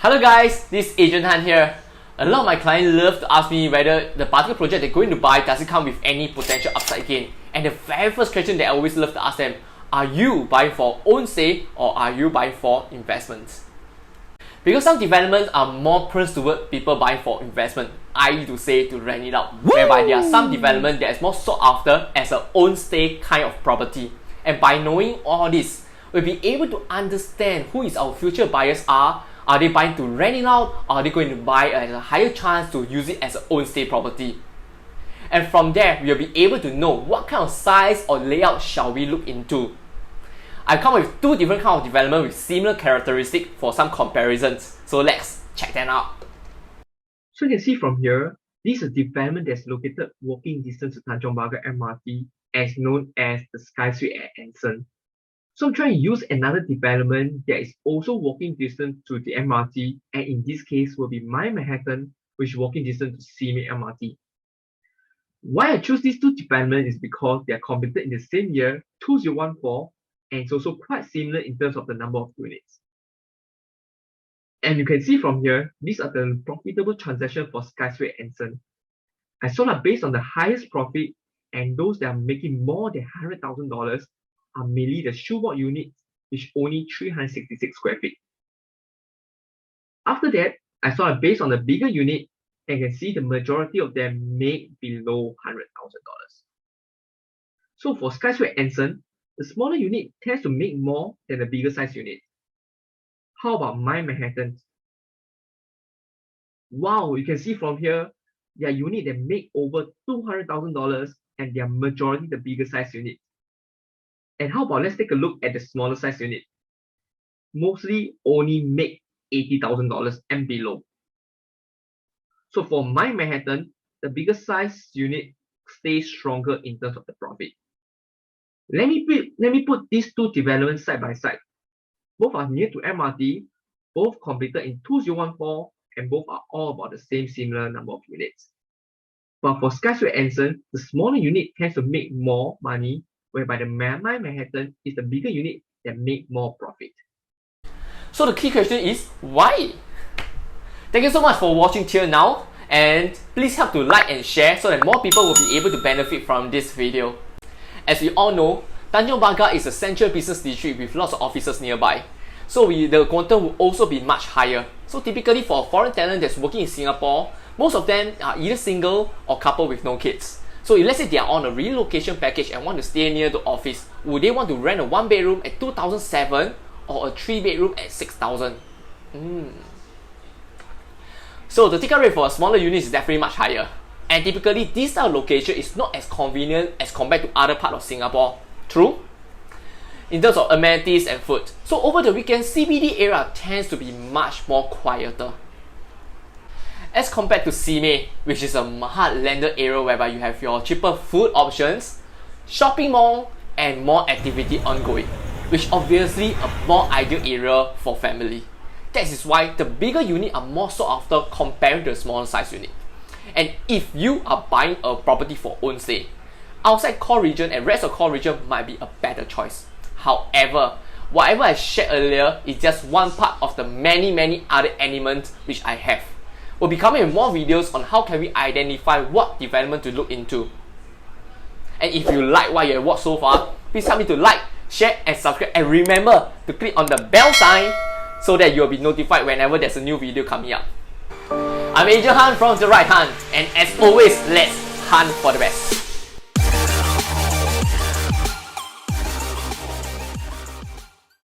Hello guys, this is Agent Han here. A lot of my clients love to ask me whether the particular project they're going to buy does it come with any potential upside gain. And the very first question that I always love to ask them, are you buying for Ownstay or are you buying for investments? Because some developments are more prone toward people buying for investment, i.e. to say to rent it out, whereby there are some development that is more sought after as a Ownstay kind of property. And by knowing all this, we'll be able to understand who is our future buyers are they buying to rent it out, or are they going to buy at a higher chance to use it as an Ownstay property? And from there, we'll be able to know what kind of size or layout shall we look into. I've come up with two different kinds of development with similar characteristics for some comparisons. So let's check them out. So you can see from here, this is a development that's located walking distance to Tanjong Pagar MRT, as known as the Sky Suite at Anson. So I'm trying to use another development that is also walking distance to the MRT, and in this case will be my Manhattan, which is walking distance to Simei MRT. Why I choose these two developments is because they are completed in the same year, 2014, and it's also quite similar in terms of the number of units. And you can see from here, these are the profitable transactions for Sky Suite at Anson. I saw that based on the highest profit, and those that are making more than $100,000 are mainly the shoebox units, which only 366 square feet. After that, I saw that based on the bigger unit, and you can see the majority of them make below $100,000. So for Sky Suite at Anson, the smaller unit tends to make more than the bigger size unit. How about my Manhattan? Wow, you can see from here, there are units that make over $200,000 and they are majority the bigger size unit. And how about let's take a look at the smaller size unit. Mostly only make $80,000 and below. So for my Manhattan, the bigger size unit stays stronger in terms of the profit. Let me put these two developments side by side. Both are near to MRT, both completed in 2014, and both are all about the same similar number of units. But for Sky Suite at Anson, the smaller unit tends to make more money, whereby my Manhattan is the bigger unit that make more profit. So the key question is, why? Thank you so much for watching till now, and please help to like and share so that more people will be able to benefit from this video. As we all know, Tanjong Pagar is a central business district with lots of offices nearby. So the quantum will also be much higher. So typically for a foreign talent that's working in Singapore, most of them are either single or couple with no kids. So if let's say they are on a relocation package and want to stay near the office, would they want to rent a 1-bedroom at 2,007 or a 3-bedroom at 6,000? So the ticket rate for a smaller unit is definitely much higher. And typically this style of location is not as convenient as compared to other parts of Singapore. True? In terms of amenities and food. So over the weekend, CBD area tends to be much more quieter. As compared to Simei, which is a Heartlander area whereby you have your cheaper food options, shopping mall, and more activity ongoing, which obviously a more ideal area for family. That is why the bigger unit are more sought after compared to the smaller size unit. And if you are buying a property for Ownstay, outside core region and rest of core region might be a better choice. However, whatever I shared earlier is just one part of the many other elements which I have. We'll be coming with more videos on how can we identify what development to look into. And if you like what you have watched so far, please help me to like, share and subscribe, and remember to click on the bell sign so that you'll be notified whenever there's a new video coming up. I'm Agent Han from the right hand, and as always, let's hunt for the best.